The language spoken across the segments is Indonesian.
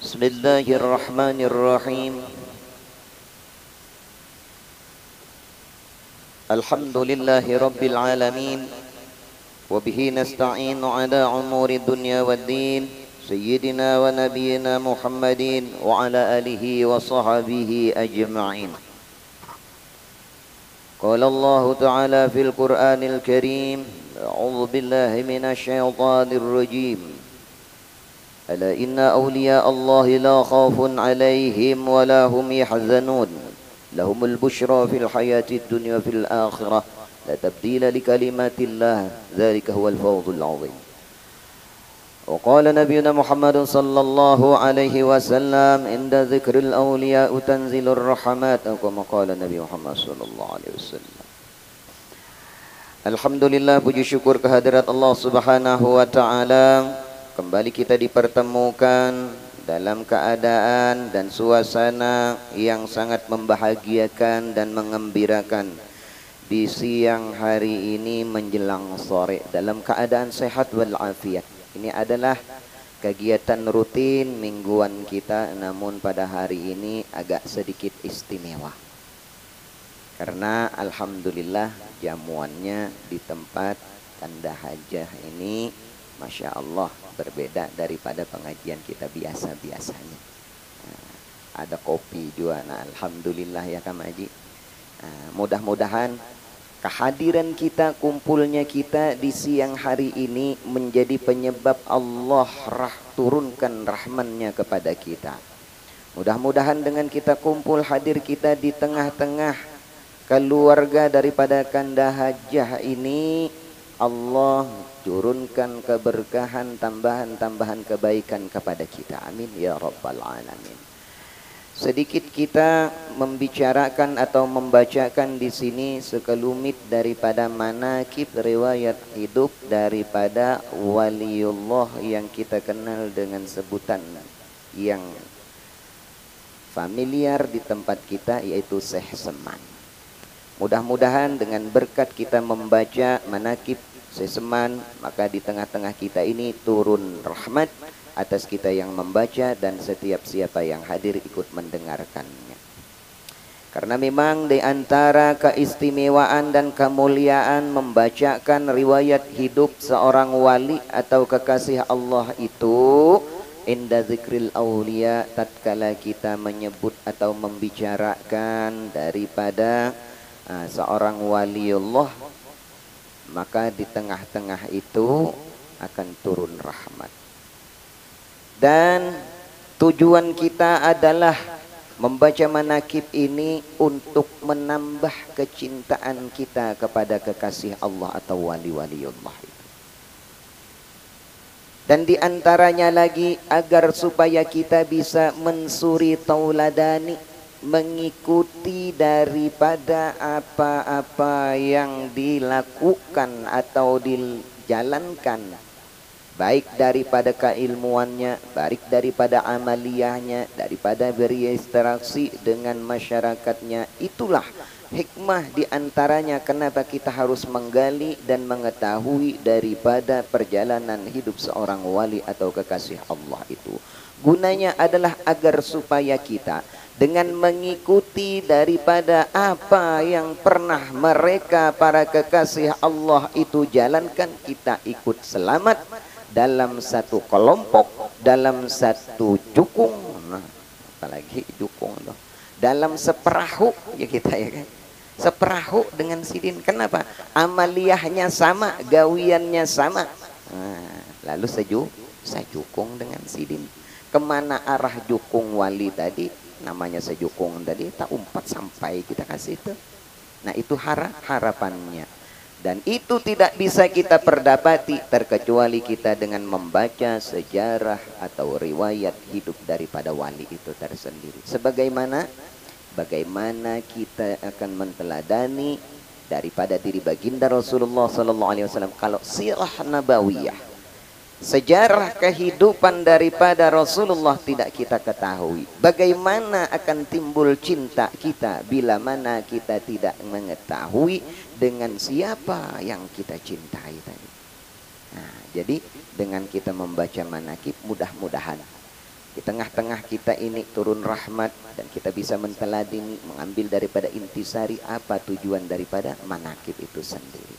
Bismillahirrahmanirrahim. Alhamdulillahi rabbil alamin. Wabihi nasta'inu ala umuri dunya waddin. Sayyidina wa nabiyyina Muhammadin wa ala alihi wa sahbihi ajma'in. Qala Allah Ta'ala fil Qur'anil Karim. A'udzu billahi minasy syaithanir rajim. Ala inna awliya Allah la khawfun 'alaihim wa la hum yahzanun. Lahumul busyra fil hayatid dunya fil akhirah. La tabdila li kalimatillah. Dzalika huwal fawzul 'azim. Wa qala nabiyuna Muhammad sallallahu alaihi wasallam inda dzikril awliya tanzilur rahmat. Kama qala Nabi Muhammad sallallahu alaihi wasallam. Alhamdulillah, puji syukur kehadirat Allah Subhanahu wa taala. Kembali kita dipertemukan dalam keadaan dan suasana yang sangat membahagiakan dan mengembirakan di siang hari ini menjelang sore dalam keadaan sehat walafiat. Ini adalah kegiatan rutin mingguan kita, namun pada hari ini agak sedikit istimewa. Karena alhamdulillah jamuannya di tempat Tanda Hajah ini Masya Allah berbeda daripada pengajian kita biasa-biasanya. Ada kopi juga, nah alhamdulillah ya Kak Maji. Mudah-mudahan kehadiran kita, kumpulnya kita di siang hari ini menjadi penyebab Allah turunkan rahman-Nya kepada kita. Mudah-mudahan dengan kita kumpul hadir kita di tengah-tengah keluarga daripada Tanda Hajah ini, Allah turunkan keberkahan, tambahan-tambahan kebaikan kepada kita. Amin ya rabbal alamin. Sedikit kita membicarakan atau membacakan di sini sekelumit daripada manakib riwayat hidup daripada waliullah yang kita kenal dengan sebutan yang familiar di tempat kita, yaitu Syekh Seman. Mudah-mudahan dengan berkat kita membaca manakib Syekh Seman, maka di tengah-tengah kita ini turun rahmat atas kita yang membaca dan setiap siapa yang hadir ikut mendengarkannya. Karena memang di antara keistimewaan dan kemuliaan membacakan riwayat hidup seorang wali atau kekasih Allah itu, inda zikril awliya, tatkala kita menyebut atau membicarakan daripada seorang waliullah, maka di tengah-tengah itu akan turun rahmat. Dan tujuan kita adalah membaca manakib ini untuk menambah kecintaan kita kepada kekasih Allah atau wali-waliullah itu. Dan di antaranya lagi agar supaya kita bisa mensuri tauladani, mengikuti daripada apa-apa yang dilakukan atau dijalankan, baik daripada keilmuannya, baik daripada amaliyahnya, daripada berinteraksi dengan masyarakatnya. Itulah hikmah diantaranya kenapa kita harus menggali dan mengetahui daripada perjalanan hidup seorang wali atau kekasih Allah itu. Gunanya adalah agar supaya kita dengan mengikuti daripada apa yang pernah mereka para kekasih Allah itu jalankan, kita ikut selamat dalam satu kelompok, dalam satu jukung, nah, apalagi jukung loh, dalam seperahu ya kita ya kan, seperahu dengan sidin. Kenapa? Amaliyahnya sama, gawiannya sama. Nah, lalu sejukung dengan sidin. Kemana arah jukung wali tadi? Namanya sejukung tadi, tak umpat sampai kita kasih itu. Nah itu harapannya. Dan itu tidak bisa kita perdapati terkecuali kita dengan membaca sejarah atau riwayat hidup daripada wali itu tersendiri. Bagaimana kita akan menteladani daripada diri baginda Rasulullah SAW. Kalau sirah nabawiyah, sejarah kehidupan daripada Rasulullah tidak kita ketahui, bagaimana akan timbul cinta kita bila mana kita tidak mengetahui dengan siapa yang kita cintai tadi. Nah, jadi dengan kita membaca manakib, mudah-mudahan Di tengah-tengah kita ini turun rahmat dan kita bisa menteladani, mengambil daripada intisari apa tujuan daripada manakib itu sendiri.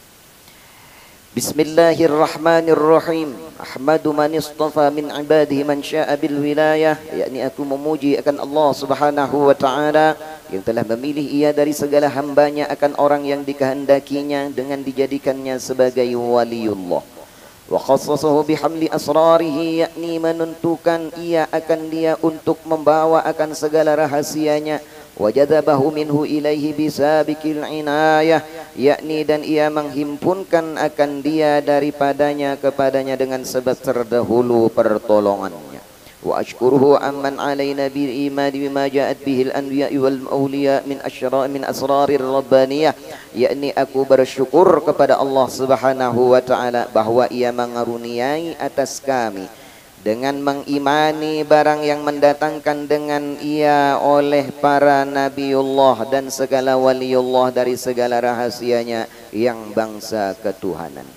Bismillahirrahmanirrahim. Ahmadu man istafa min ibadihi man sya'a bil wilayah. Yakni aku memuji akan Allah Subhanahu wa taala yang telah memilih ia dari segala hambanya akan orang yang dikehendakinya dengan dijadikannya sebagai waliullah. Wa khassasahu bihamli asrarihi, yakni menentukan ia akan dia untuk membawa akan segala rahasianya. Wa jadabahu minhu ilaihi bisabiqil inayah, yakni dan ia menghimpunkan akan dia daripadanya kepadanya dengan sebab terdahulu pertolongannya. Wa ashkuruhu amman alaina bil iman bima ja'at bihil anbiya wal awliya min asrarir rabbaniyah, yakni aku bersyukur kepada Allah Subhanahu wa taala bahwa ia mengaruniai atas kami dengan mengimani barang yang mendatangkan dengan ia oleh para nabiullah dan segala waliullah dari segala rahasianya yang bangsa ketuhanan.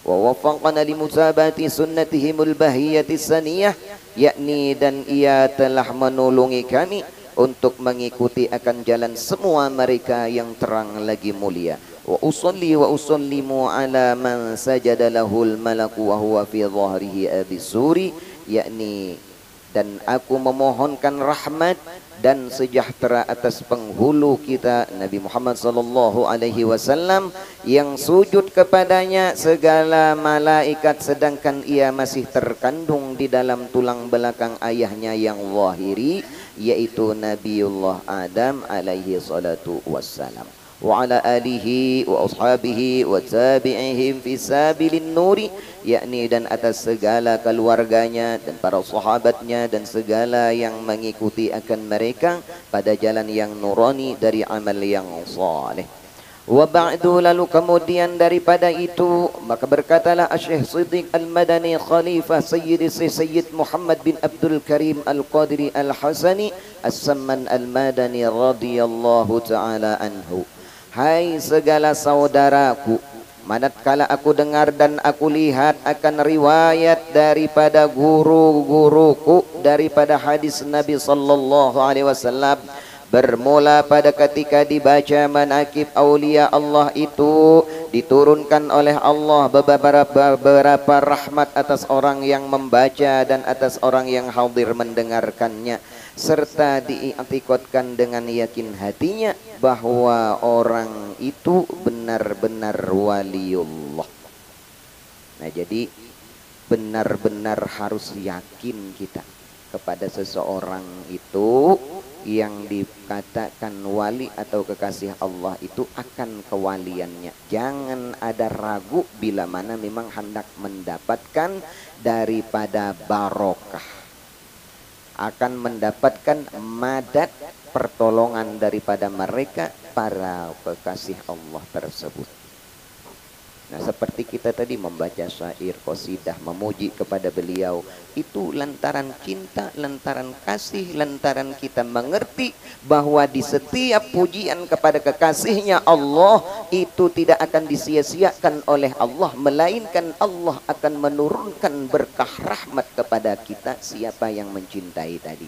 Wa waffaqana li musabati sunnatihimul bahiyati saniyah, yakni dan ia telah menolongi kami untuk mengikuti akan jalan semua mereka yang terang lagi mulia. Wa usalli wa usallimu ala man sajada lahul malaku wa huwa fi dhahrihi abisuri, yakni dan aku memohonkan rahmat dan sejahtera atas penghulu kita Nabi Muhammad sallallahu alaihi wasallam yang sujud kepadanya segala malaikat sedangkan ia masih terkandung di dalam tulang belakang ayahnya yang zahiri, yaitu Nabiullah Adam alaihi salatu wassalam. Wa ala alihi wa ashabihi wa tabi'ihim fi sabilin nuri, yakni dan atas segala keluarganya dan para sahabatnya dan segala yang mengikuti akan mereka pada jalan yang nurani dari amal yang saleh. Wa ba'du, lalu kemudian daripada itu maka berkatalah Syekh Siddiq Al-Madani Khalifah Sayyid Muhammad bin Abdul Karim Al-Qadiri Al-Hasani As-Samman Al-Madani radhiyallahu ta'ala anhu. Hai segala saudaraku, manakala aku dengar dan aku lihat akan riwayat daripada guru-guruku daripada hadis Nabi sallallahu alaihi wasallam, bermula pada ketika dibaca manakib aulia Allah itu diturunkan oleh Allah beberapa rahmat atas orang yang membaca dan atas orang yang hadir mendengarkannya, serta diiktikadkan dengan yakin hatinya bahwa orang itu benar-benar waliullah. Nah, jadi benar-benar harus yakin kita kepada seseorang itu yang dikatakan wali atau kekasih Allah itu akan kewaliannya. Jangan ada ragu bila mana memang hendak mendapatkan daripada barokah, akan mendapatkan madat pertolongan daripada mereka para kekasih Allah tersebut. Nah, seperti kita tadi membaca syair qasidah memuji kepada beliau itu lantaran cinta, lantaran kasih, lantaran kita mengerti bahwa di setiap pujian kepada kekasihnya Allah itu tidak akan disia-siakan oleh Allah, melainkan Allah akan menurunkan berkah rahmat kepada kita siapa yang mencintai tadi.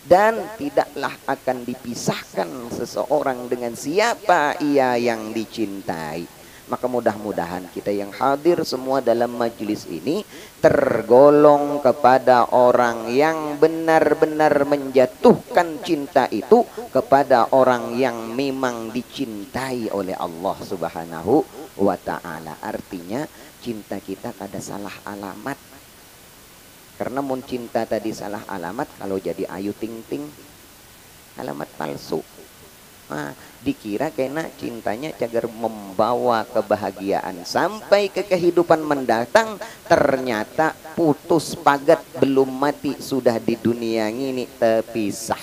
Dan tidaklah akan dipisahkan seseorang dengan siapa ia yang dicintai. Maka mudah-mudahan kita yang hadir semua dalam majlis ini tergolong kepada orang yang benar-benar menjatuhkan cinta itu kepada orang yang memang dicintai oleh Allah Subhanahu wa ta'ala. Artinya cinta kita ada salah alamat. Karena mun cinta tadi salah alamat, kalau jadi Ayu Ting Ting alamat palsu. Nah, dikira kena cintanya cagar membawa kebahagiaan sampai ke kehidupan mendatang, ternyata putus pagat belum mati sudah di dunia ini terpisah.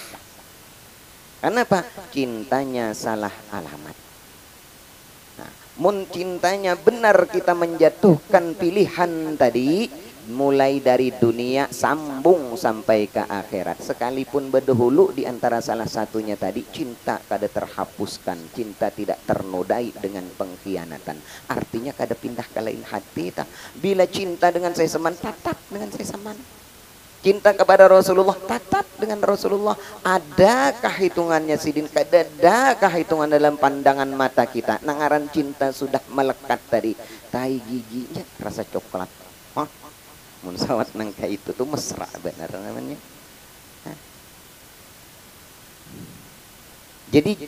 Kenapa? Cintanya salah alamat. Nah, mun cintanya benar kita menjatuhkan pilihan tadi, mulai dari dunia sambung sampai ke akhirat. Sekalipun berdahulu di antara salah satunya tadi cinta kada terhapuskan, cinta tidak ternodai dengan pengkhianatan. Artinya kada pindah ke lain hati tak. Bila cinta dengan saya seman, tetap dengan saya seman. Cinta kepada Rasulullah, tatap dengan Rasulullah. Adakah hitungannya sidin? Adakah hitungan dalam pandangan mata kita? Nangaran cinta sudah melekat tadi. Tai giginya rasa coklat. Hah? Mun sawat nangka itu tuh mesra benar namanya. Hah? Jadi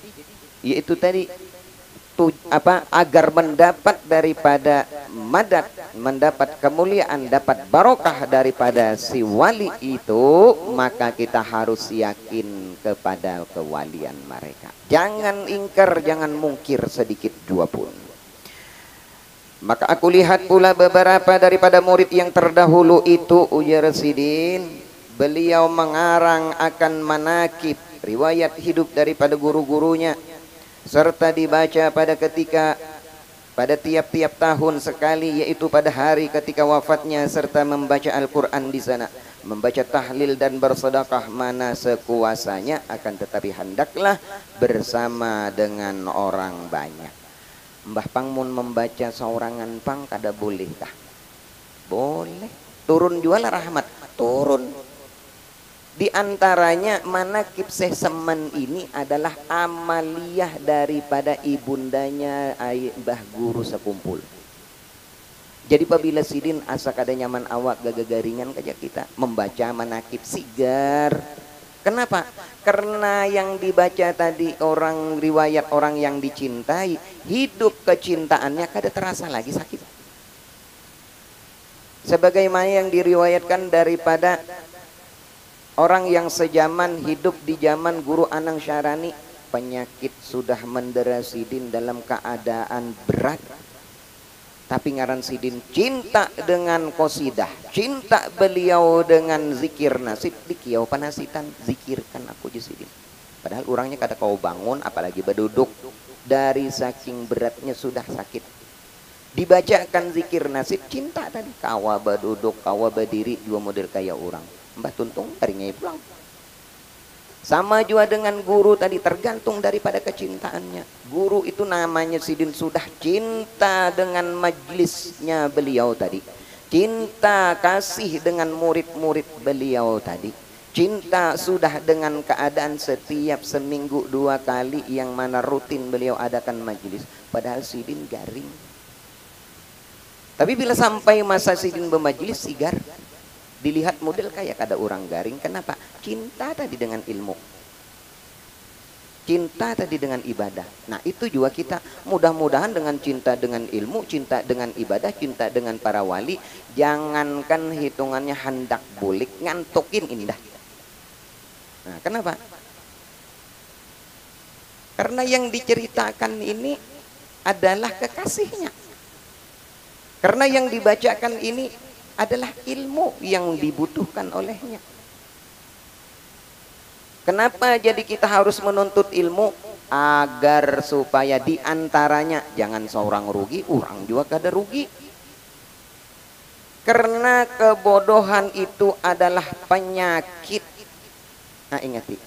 yaitu tadi agar mendapat daripada madat, mendapat kemuliaan, dapat barokah daripada si wali itu, maka kita harus yakin kepada kewalian mereka. Jangan ingkar, jangan mungkir sedikit jua pun. Maka aku lihat pula beberapa daripada murid yang terdahulu itu, ujar Sidin, beliau mengarang akan manakib, riwayat hidup daripada guru-gurunya, serta dibaca pada tiap-tiap tahun sekali, yaitu pada hari ketika wafatnya, serta membaca Al-Quran di sana, membaca tahlil dan bersedekah mana sekuasanya, akan tetapi hendaklah bersama dengan orang banyak. Mbah Pang mun membaca seorangan Pang kada boleh kah? Boleh. Turun jual rahmat, turun. Di antaranya manakib Syekh Semen ini adalah amaliyah daripada ibundanya Mbah Guru sekumpul. Jadi apabila sidin asa kada nyaman awak gagagaringan kaja kita membaca manakib sigar. Kenapa? Karena yang dibaca tadi orang riwayat orang yang dicintai, hidup kecintaannya kada terasa lagi sakit. Sebagaimana yang diriwayatkan daripada orang yang sejaman hidup di zaman Guru Anang Syarani, penyakit sudah mendera sidin dalam keadaan berat. Tapi ngaran sidin cinta dengan qasidah, cinta beliau dengan zikir nasib, dikiau panasitan, zikirkan aku je sidin. Padahal orangnya kada kau bangun, apalagi berduduk, dari saking beratnya sudah sakit. Dibacakan zikir nasib, cinta tadi, kawa berduduk, kawa berdiri, dua model kayak orang. Mbah Tuntung harinya pulang. Sama juga dengan guru tadi, tergantung daripada kecintaannya. Guru itu namanya sidin sudah cinta dengan majlisnya beliau tadi, cinta kasih dengan murid-murid beliau tadi, cinta sudah dengan keadaan setiap seminggu 2 kali yang mana rutin beliau adakan majlis. Padahal sidin garing. Tapi bila sampai masa sidin bermajlis sigar, dilihat model kayak ada orang garing. Kenapa? Cinta tadi dengan ilmu, cinta tadi dengan ibadah. Nah itu juga kita mudah-mudahan dengan cinta dengan ilmu, cinta dengan ibadah, cinta dengan para wali, jangankan hitungannya hendak bulik, ngantukin indah. Nah kenapa? Karena yang diceritakan ini adalah kekasihnya. Karena yang dibacakan ini adalah ilmu yang dibutuhkan olehnya. Kenapa jadi kita harus menuntut ilmu? Agar supaya diantaranya jangan seorang rugi, orang juga kada rugi. Karena kebodohan itu adalah penyakit. Nah ingati,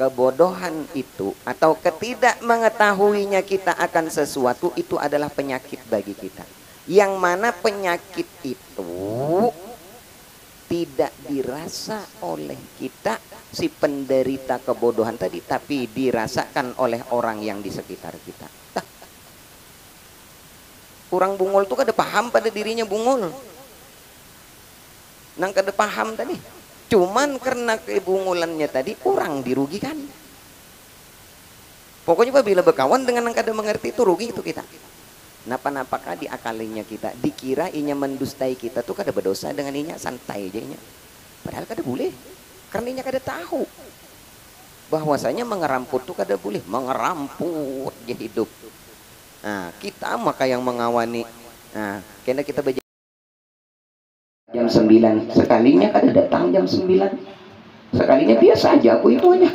kebodohan itu atau ketidakmengetahuinya kita akan sesuatu itu adalah penyakit bagi kita. Yang mana penyakit itu tidak dirasa oleh kita si penderita kebodohan tadi, tapi dirasakan oleh orang yang di sekitar kita. Orang bungul tuh kada paham pada dirinya bungul, nang kada paham tadi. Cuman karena kebungulannya tadi orang dirugikan. Pokoknya bila berkawan dengan yang kada mengerti itu rugi itu kita. Napa-napakah diakalinya kita, dikira inya mendustai kita tuh kada berdosa, dengan inya santai aja inya. Padahal kada boleh, karena inya kada tahu bahwasanya mengeramput tuh kada boleh, mengeramput dia hidup. Nah kita maka yang mengawani. Nah kena kita jam 9, sekalinya kada datang jam 9, sekalinya biasa aja aku hitungannya.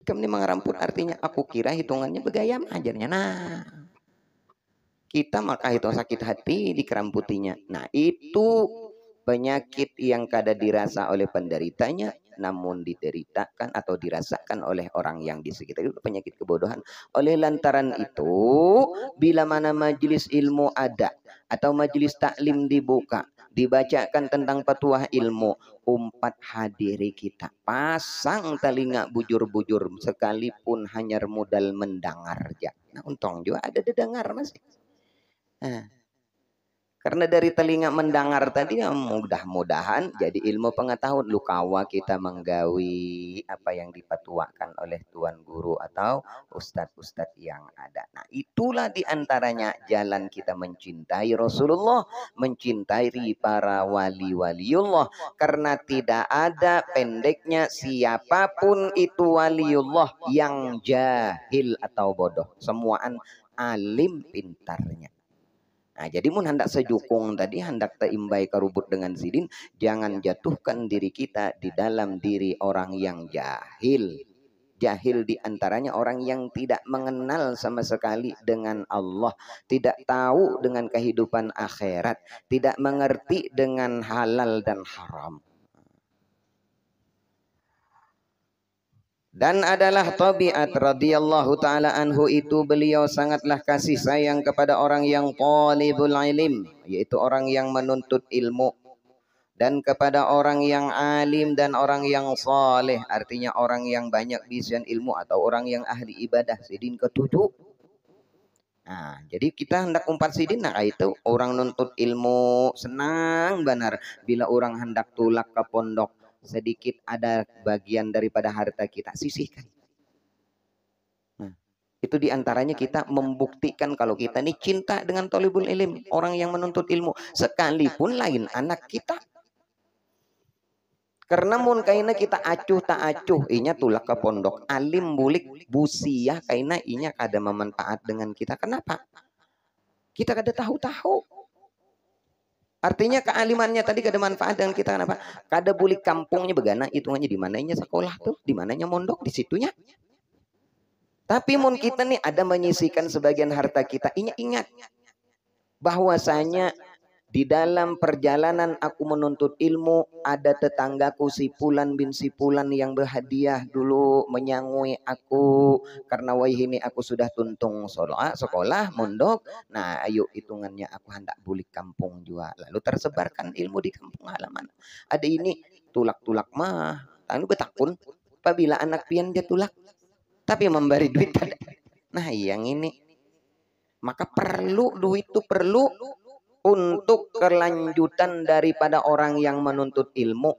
Ikam ini mengeramput artinya aku kira hitungannya begayam ajarnya. Nah kita maka itu sakit hati dikeramputinya. Nah itu penyakit yang kada dirasa oleh penderitanya, namun dideritakan atau dirasakan oleh orang yang di sekitar. Itu penyakit kebodohan. Oleh lantaran itu, bila mana majelis ilmu ada atau majelis taklim dibuka, dibacakan tentang petuah ilmu, umpat hadiri kita, pasang telinga bujur-bujur sekalipun hanya modal mendengar aja. Nah, untung juga ada didengar masih. Nah, karena dari telinga mendengar tadi ya mudah-mudahan jadi ilmu pengetahuan lukawa kita menggawi apa yang dipatuakan oleh tuan guru atau ustadz-ustadz yang ada. Nah, itulah diantaranya jalan kita mencintai Rasulullah, mencintai para wali-waliullah. Karena tidak ada pendeknya siapapun itu waliullah yang jahil atau bodoh. Semuaan alim pintarnya. Nah, jadi mun hendak sejukung tadi, hendak teimbai kerubut dengan sidin, jangan jatuhkan diri kita di dalam diri orang yang jahil. Jahil diantaranya orang yang tidak mengenal sama sekali dengan Allah, tidak tahu dengan kehidupan akhirat, tidak mengerti dengan halal dan haram. Dan adalah tabiat radhiyallahu taala anhu itu beliau sangatlah kasih sayang kepada orang yang talibul ilim, yaitu orang yang menuntut ilmu, dan kepada orang yang alim dan orang yang saleh, artinya orang yang banyak bisian ilmu atau orang yang ahli ibadah. Sidin ketujuh. Nah, jadi kita hendak umpat sidin, nah itu orang nuntut ilmu senang benar bila orang hendak tulak ke pondok, sedikit ada bagian daripada harta kita sisihkan. Nah, itu diantaranya kita membuktikan kalau kita ini cinta dengan thalibul ilm, orang yang menuntut ilmu, sekalipun lain anak kita. Karena mun kaina kita acuh tak acuh inya tulak ke pondok, alim bulik busiah kaina inya kada memanfaat dengan kita. Kenapa? Kita kada tahu-tahu. Artinya kealimannya tadi kada manfaat dengan kita. Kenapa? Kada bulik kampungnya begana, hitungannya di mananya sekolah tuh, di mananya mondok, di situnya. Tapi mun kita nih ada menyisihkan sebagian harta kita, ingat bahwasanya di dalam perjalanan aku menuntut ilmu, ada tetanggaku si Fulan bin si Fulan yang berhadiah dulu menyangui aku karena wahini aku sudah tuntung sekolah mondok. Nah, ayo hitungannya aku hendak bulik kampung juga. Lalu tersebarkan ilmu di kampung halaman. Ada ini tulak-tulak mah, anu betakun apabila anak pian dia tulak, tapi memberi duit kada. Nah, yang ini maka perlu duit itu perlu untuk kelanjutan daripada orang yang menuntut ilmu.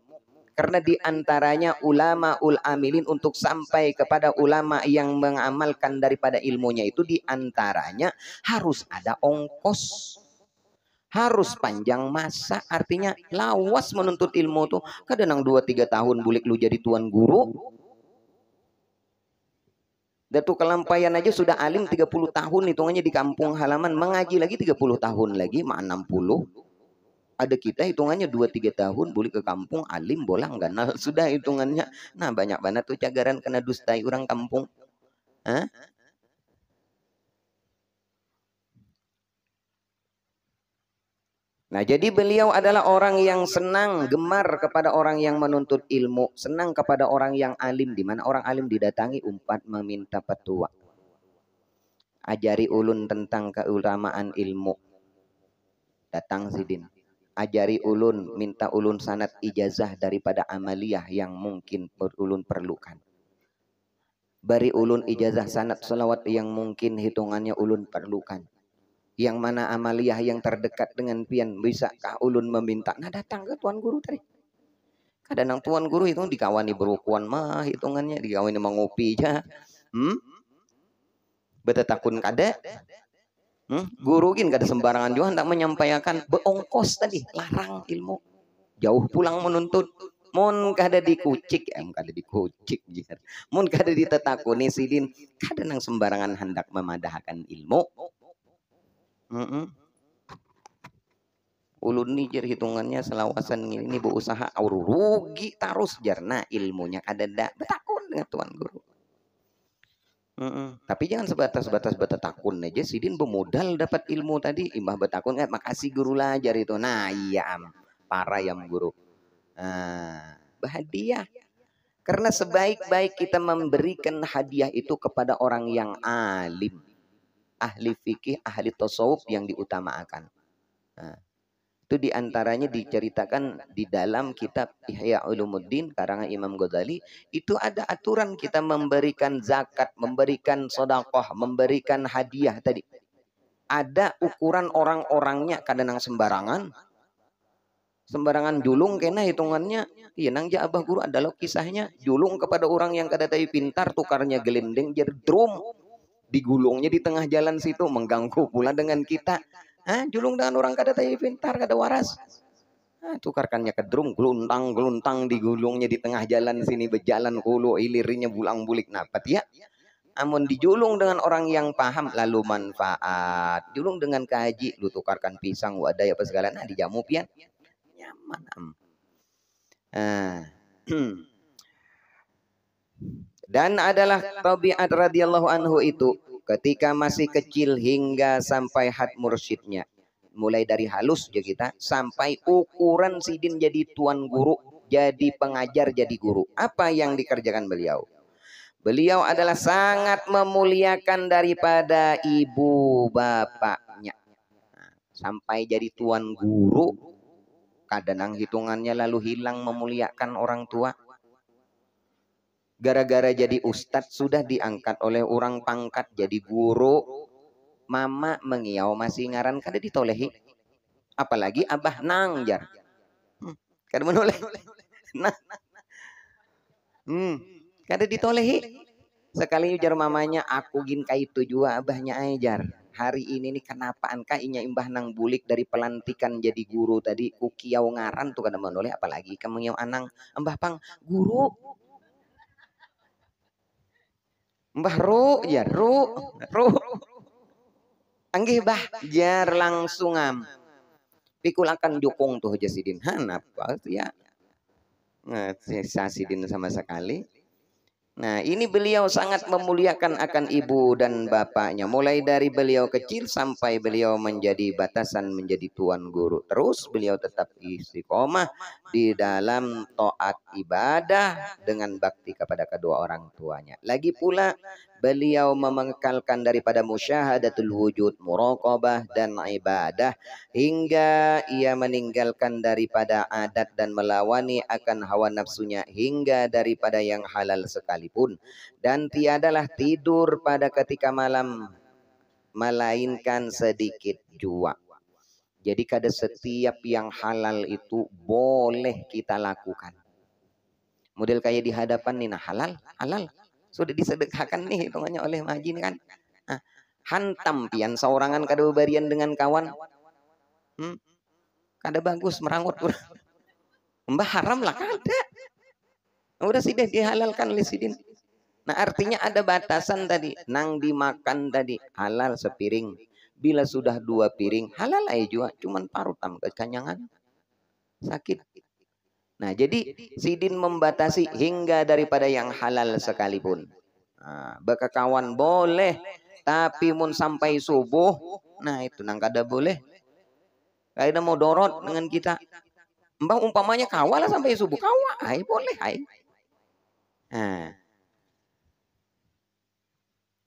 Karena diantaranya ulama ul amilin untuk sampai kepada ulama yang mengamalkan daripada ilmunya itu diantaranya harus ada ongkos, harus panjang masa. Artinya lawas menuntut ilmu tuh kadang 2-3 tahun bulik lu jadi tuan guru. Datu kelampayan aja sudah alim 30 tahun hitungannya di kampung halaman, mengaji lagi 30 tahun lagi, mah 60. Ada kita hitungannya 2-3 tahun boleh ke kampung alim bolang ganal sudah hitungannya. Nah, banyak banget tuh cagaran kena dustai orang kampung. Hah? Nah, jadi beliau adalah orang yang senang, gemar kepada orang yang menuntut ilmu, senang kepada orang yang alim, di mana orang alim didatangi umpat meminta petua. Ajari ulun tentang keutamaan ilmu. Datang sidin. Ajari ulun, minta ulun sanad ijazah daripada amaliyah yang mungkin ulun perlukan. Beri ulun ijazah sanad selawat yang mungkin hitungannya ulun perlukan. Yang mana amaliyah yang terdekat dengan pian bisakah ulun meminta? Nah, datang ke tuan guru tadi. Kadang tuan guru itu dikawani berukuan mah hitungannya, dikawani mengopi aja. Betetakun kada. Guru gin kada sembarangan juga hendak menyampaikan beongkos tadi, larang ilmu. Jauh pulang menuntut. Mun kada dikucik, kada dikucik. Mun kada ditetakuni sidin, kada nang sembarangan hendak memadahkan ilmu. Ulun nih jar hitungannya selawasan ini berusaha rugi terus jarna ilmunya kada ada betakun dengan tuan guru. Tapi jangan sebatas betakun aja sidin bermodal dapat ilmu tadi imbah betakun kan makasih guru lah jar itu. Nah iya para yang guru. Bahadiah. Karena sebaik-baik kita memberikan hadiah itu kepada orang yang alim, ahli fikih, ahli tasawuf yang diutamakan. Nah, Itu diantaranya diceritakan di dalam kitab Ihya Ulumuddin karangan Imam Ghazali. Itu ada aturan kita memberikan zakat, memberikan sedekah, memberikan hadiah tadi. Ada ukuran orang-orangnya, kadang sembarangan. Sembarangan julung kena hitungannya. Iya nang ja abah guru adalah kisahnya. Julung kepada orang yang kada tahu pintar, tukarnya gelendeng jadi drum. Digulungnya di tengah jalan situ, mengganggu pula dengan kita. Julung dengan orang kada tahu pintar, kada waras. Tukarkannya ke drum, geluntang digulungnya di tengah jalan sini, berjalan hulu ilirnya bulang-bulik napat ya. Amun dijulung dengan orang yang paham lalu manfaat. Julung dengan kaji, lu tukarkan pisang wadai apa segala, nah dijamu pian. Nyaman Dan adalah Tabiat radhiyallahu anhu itu ketika masih kecil hingga sampai had mursyidnya. Mulai dari halus ya kita sampai ukuran sidin jadi tuan guru, jadi pengajar, jadi guru. Apa yang dikerjakan beliau? Beliau adalah sangat memuliakan daripada ibu bapaknya. Sampai jadi tuan guru, kadang hitungannya lalu hilang memuliakan orang tua. Gara-gara jadi ustadz sudah diangkat oleh orang pangkat jadi guru. Mama mengiau masih ngaran kada ditolehi. Apalagi abah nang jar. Kada menoleh. Nah. Kada ditolehi. Sekali ujar mamanya, aku gin kaitu jua abahnya ajar. Hari ini nih kenapa angka inya imbah nang bulik dari pelantikan jadi guru tadi kukiau ngaran tuh kada menoleh, apalagi kamu ngiau anang mbah pang guru. Mbah ru ya ru. Anggih bah jar langsung pikul akan jukung tuh Jasidin. Apa tuh ya? Nah, Jasidin sama sekali. Nah, ini beliau sangat memuliakan akan ibu dan bapaknya. Mulai dari beliau kecil sampai beliau menjadi batasan menjadi tuan guru. Terus beliau tetap istiqomah di dalam taat ibadah dengan bakti kepada kedua orang tuanya. Lagi pula beliau mengekalkan daripada musyahadatul wujud, muraqabah dan ibadah hingga ia meninggalkan daripada adat dan melawani akan hawa nafsunya hingga daripada yang halal sekalipun, dan tiadalah tidur pada ketika malam melainkan sedikit jua. Jadi kada setiap yang halal itu boleh kita lakukan. Model kayak di hadapan nih, nah halal sudah disedekahkan nih hitungannya oleh majin kan. Hantam pian seorangan kada bebarian dengan kawan. Kada bagus merangut mbah haram lah kada. Udah sih deh dihalalkan oleh sidin. Nah artinya ada batasan tadi. Nang dimakan tadi halal sepiring. Bila sudah 2 piring halal aja juga. Cuman parutam kekanyangan sakit. Nah jadi sidin membatasi hingga daripada yang halal sekalipun. Baka kawan boleh, tapi mun sampai subuh, nah itu nang kada boleh. Kada mau dorot dengan kita. Mbak umpamanya kawal sampai subuh, kawal, ay boleh, ay. Nah.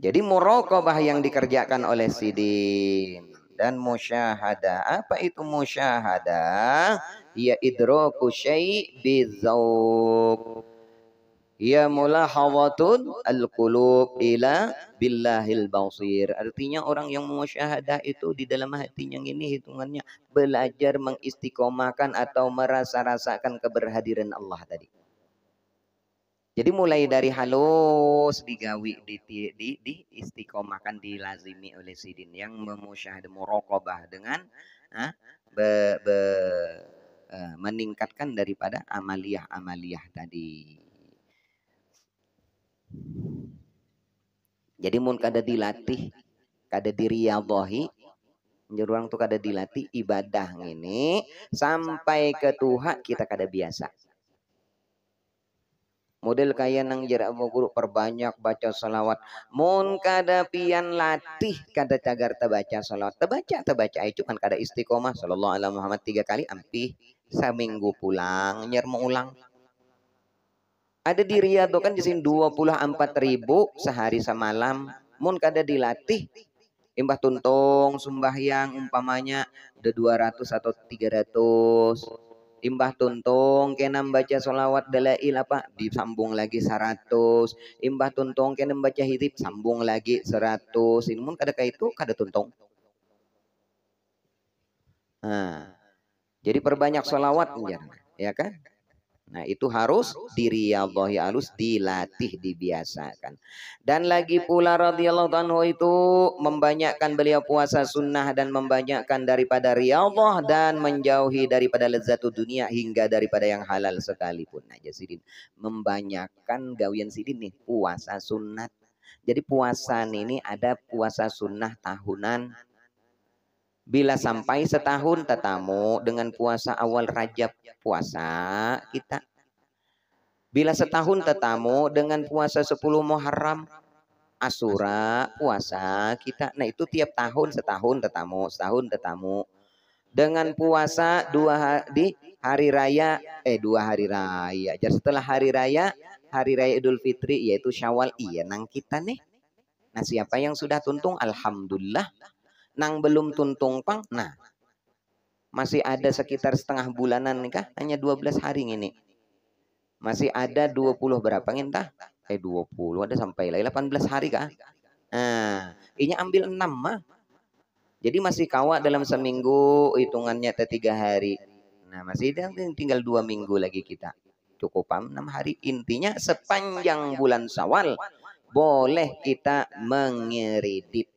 Jadi muraqabah yang dikerjakan oleh sidin dan musyahadah. Apa itu musyahadah? Ya idraku syai' bizauq. Ya mulahawatun al-qulub ila billahil basir. Artinya orang yang musyahadah itu di dalam hatinya ini hitungannya belajar mengistiqomahkan atau merasa-rasakan keberhadiran Allah tadi. Jadi mulai dari halus digawi di istiqomahkan dilazimi oleh sidin yang memusyahadah muraqabah dengan meningkatkan daripada amaliyah tadi. Jadi mun kada dilatih, kada diriyadhahi, orang tuh kada dilatih ibadah ini sampai ke Tuhan kita kada biasa. Model kaya nang jarak guru perbanyak baca salawat. Mun kada pian latih kada cagar terbaca salawat. Terbaca itu kan kada istiqomah sallallahu alaihi Muhammad 3 kali ampih seminggu pulang nyer mau ulang. Ada di Riyadh kan jisin 24.000 sehari semalam. Mun kada dilatih Imbah tuntung sembahyang umpamanya udah 200 atau 300. Imbah tuntung kena baca solawat dalail apa disambung lagi 100. Imbah tuntung kena baca hitib sambung lagi 100. Ini mun kada kayak itu kada tuntung. Nah, jadi perbanyak solawat ya kan? Nah, itu harus diriyadhahi, harus dilatih, dibiasakan. Dan lagi pula radhiyallahu anhu itu membanyakkan beliau puasa sunnah dan membanyakkan daripada riyadhah dan menjauhi daripada lezat dunia hingga daripada yang halal sekalipun. Nah, Sidin membanyakkan gawian Sidin nih puasa sunat. Jadi puasa ini ada puasa sunnah tahunan. Bila sampai setahun tetamu dengan puasa awal Rajab puasa kita. Bila setahun tetamu dengan puasa 10 Muharram Asyura puasa kita. Nah itu tiap tahun setahun tetamu, setahun tetamu. Dengan puasa di hari raya, 2 hari raya. Jadi setelah hari raya Idul Fitri yaitu Syawal, iya nang kita nih. Nah siapa yang sudah tuntung alhamdulillah. Nang belum tuntung pang, nah masih ada sekitar setengah bulanan nih kah? Hanya 12 hari ini. Masih ada 20 berapa ngintah? 20 ada sampai lah 18 hari kah? Nah, ini ambil 6 mah. Jadi masih kawat dalam seminggu hitungannya 3 hari. Nah, masih tinggal 2 minggu lagi kita. Cukup 6 hari. Intinya sepanjang bulan Syawal boleh kita mengiridip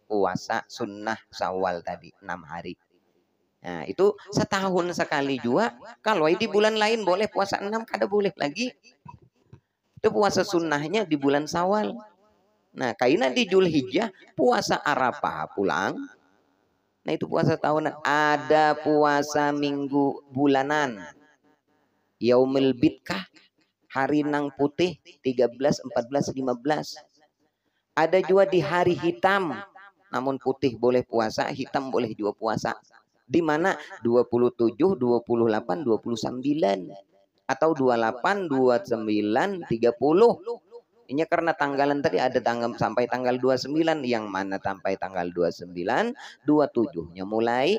puasa sunnah Syawal tadi 6 hari. Nah, itu setahun sekali juga. Kalau di bulan lain boleh puasa 6, kada boleh lagi. Itu puasa sunnahnya di bulan Syawal. Nah, kaina di Zulhijjah puasa Arafah pulang. Nah, itu puasa tahunan. Ada puasa minggu bulanan. Yaumul Bidkah, hari nang putih 13, 14, 15. Ada juga di hari hitam. Namun putih boleh puasa, hitam boleh juga puasa. Di mana 27, 28, 29 atau 28, 29, 30. Ini karena tanggalan tadi ada tanggal sampai tanggal 29, yang mana sampai tanggal 29, 27-nya mulai,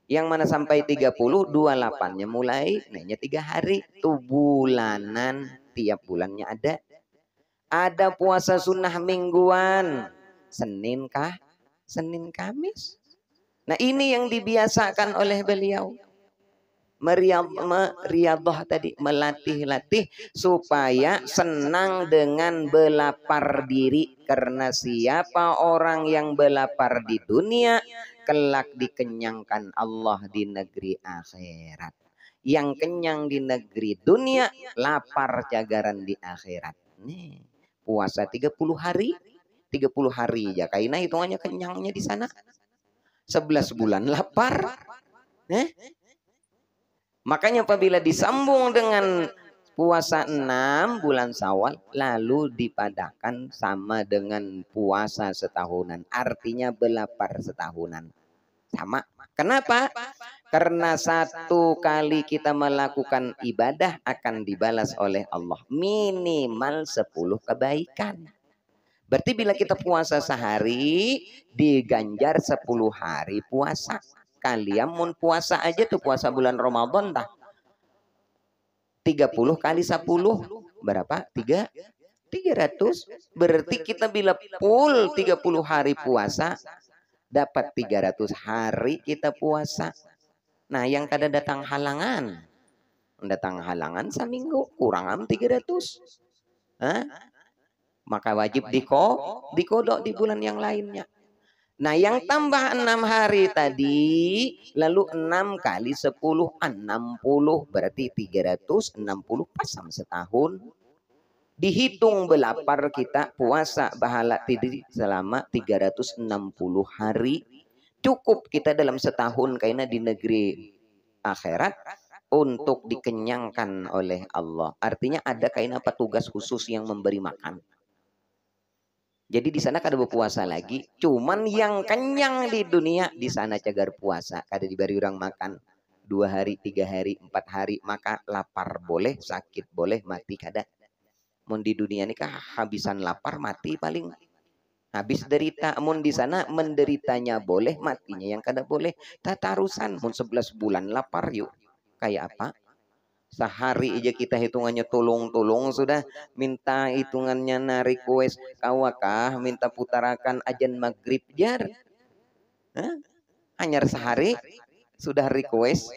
yang mana sampai 30, 28-nya mulai. Nah, 3 hari tuh bulanan, tiap bulannya ada. Ada puasa sunnah mingguan. Senin kah? Senin Kamis. Nah ini yang dibiasakan oleh beliau. Meriyadhah tadi, melatih-latih supaya senang dengan belapar diri. Karena siapa orang yang belapar di dunia, kelak dikenyangkan Allah di negeri akhirat. Yang kenyang di negeri dunia, lapar jagaran di akhirat. Nih, puasa 30 hari, 30 hari ya. Kaina hitungannya kenyangnya di sana. 11 bulan lapar. Makanya apabila disambung dengan puasa 6 bulan Syawal lalu dipadakan sama dengan puasa setahunan. Artinya belapar setahunan. Sama. Kenapa? Karena satu kali kita melakukan ibadah akan dibalas oleh Allah minimal 10 kebaikan. Berarti bila kita puasa sehari diganjar 10 hari puasa. Kalian mun puasa aja tuh puasa bulan Ramadan dah. 30 kali 10 berapa? 300. Berarti kita bila full 30 hari puasa dapat 300 hari kita puasa. Nah, yang kada datang halangan. Datang halangan seminggu kurang 300. Hah? Maka wajib dikodok di bulan yang lainnya. Nah yang tambah 6 hari tadi, lalu 6 kali 10, 60, berarti 360 pasang setahun. Dihitung belapar kita puasa bahala tidri selama 360 hari. Cukup kita dalam setahun karena di negeri akhirat untuk dikenyangkan oleh Allah. Artinya ada kaina petugas khusus yang memberi makan. Jadi di sana kada berpuasa lagi, cuman yang kenyang di dunia di sana cagar puasa, kada diberi orang makan 2 hari, 3 hari, 4 hari, maka lapar boleh, sakit boleh, mati kada. Mun di dunia ini kah habisan lapar mati paling. Habis derita, mun di sana menderitanya boleh, matinya yang kada boleh. Tatarusan, mun 11 bulan lapar yuk. Kayak apa? Sehari aja kita hitungannya tolong-tolong sudah, minta hitungannya na request kawakah minta putarakan ajan maghrib jar. Hah? Hanya sehari sudah request.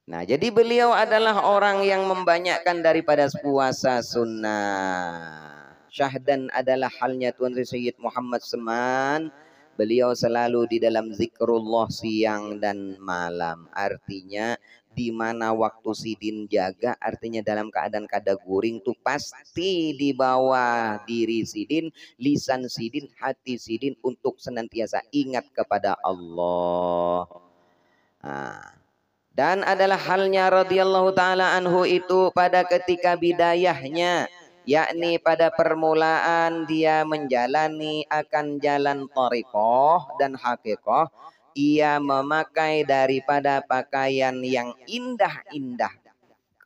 Nah, jadi beliau adalah orang yang membanyakkan daripada puasa sunnah. Syahdan adalah halnya Tuan Sayyid Muhammad Seman. Beliau selalu di dalam zikrullah siang dan malam. Artinya di mana waktu sidin jaga, artinya dalam keadaan kada guring tuh pasti di bawah diri sidin, lisan sidin, hati sidin untuk senantiasa ingat kepada Allah. Nah, dan adalah halnya radhiyallahu taala anhu itu pada ketika bidayahnya, yakni pada permulaan dia menjalani akan jalan thariqah dan haqiqah, ia memakai daripada pakaian yang indah-indah.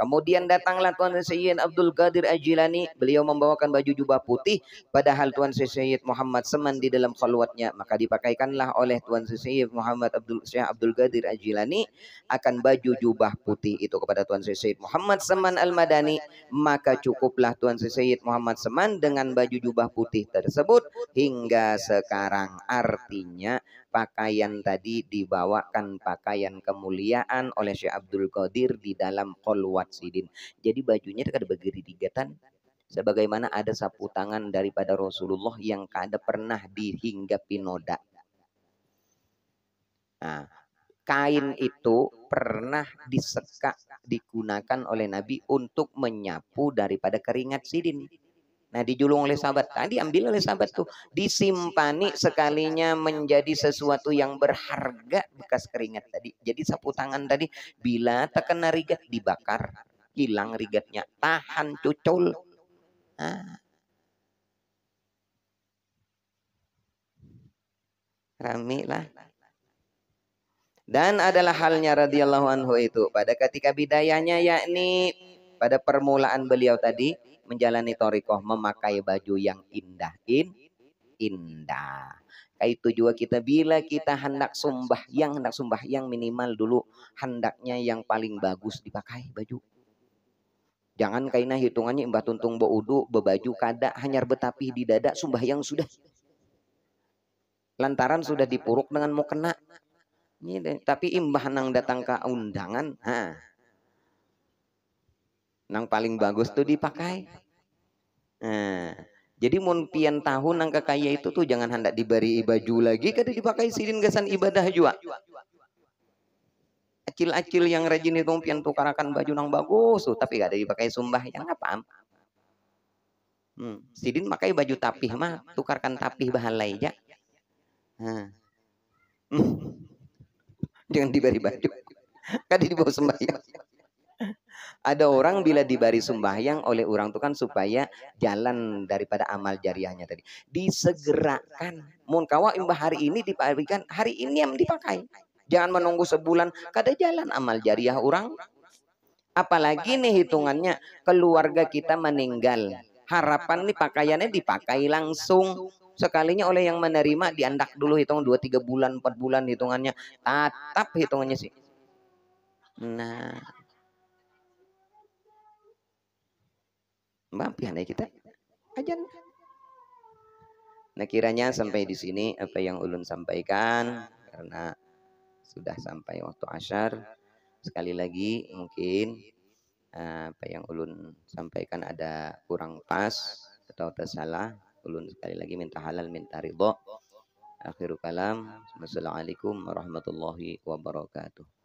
Kemudian datanglah Tuan Sayyid Abdul Qadir Al-Jilani. Beliau membawakan baju jubah putih. Padahal Tuan Sayyid Muhammad Seman di dalam khalwatnya. Maka dipakaikanlah oleh Tuan Sayyid Muhammad Syekh Abdul Qadir Al-Jilani akan baju jubah putih itu kepada Tuan Sayyid Muhammad Seman Al-Madani. Maka cukuplah Tuan Sayyid Muhammad Seman dengan baju jubah putih tersebut hingga sekarang. Artinya pakaian tadi dibawakan pakaian kemuliaan oleh Syekh Abdul Qadir di dalam kholwat sidin. Jadi bajunya kada begeri digatan, sebagaimana ada sapu tangan daripada Rasulullah yang kada pernah dihinggapi noda. Nah, kain itu pernah disekak digunakan oleh Nabi untuk menyapu daripada keringat sidin. Nah, dijulung oleh sahabat, tadi ambil oleh sahabat tuh, disimpani sekalinya menjadi sesuatu yang berharga bekas keringat tadi. Jadi sapu tangan tadi bila terkena rigat dibakar, hilang rigatnya, tahan cucul. Nah, rame lah. Dan adalah halnya radhiyallahu anhu itu pada ketika bidayahnya, yakni pada permulaan beliau tadi menjalani thariqah memakai baju yang indah. Kayak itu juga kita bila kita hendak sembahyang minimal dulu hendaknya yang paling bagus dipakai baju. Jangan kaina hitungannya imbah tuntung beudu bebaju kada hanyar betapih di dada sembahyang sudah. Lantaran sudah dipuruk dengan mau kena. Tapi imbah nang datang ke undangan, nang paling bagus tuh dipakai. Nah, jadi mun pian tahun nang kekaya itu tuh jangan hendak diberi baju lagi, kada dipakai sidin gasan ibadah juga. Acil-acil yang rajin itu pian tukarakan baju nang bagus tuh, tapi kada dipakai sembahyang apa? Sidin pakai baju tapih mah, tukarkan tapih bahalai aja. Jangan diberi baju, kada dibawa sembahyang. Ada orang bila diberi sembahyang oleh orang itu kan supaya jalan daripada amal jariahnya tadi disegerakan. Mun kawa imbah hari ini diberikan, hari ini yang dipakai. Jangan menunggu sebulan kada jalan amal jariah orang. Apalagi nih hitungannya keluarga kita meninggal. Harapan nih pakaiannya dipakai langsung. Sekalinya oleh yang menerima diandak dulu hitung 2-3 bulan 4 bulan hitungannya. Tatap hitungannya sih. Nah, Mbak pianai kita ajan. Nah, kiranya sampai di sini apa yang ulun sampaikan, karena sudah sampai waktu asyar. Sekali lagi mungkin apa yang ulun sampaikan ada kurang pas atau tersalah, ulun sekali lagi minta halal minta ridho. Akhirul kalam, wassalamualaikum warahmatullahi wabarakatuh.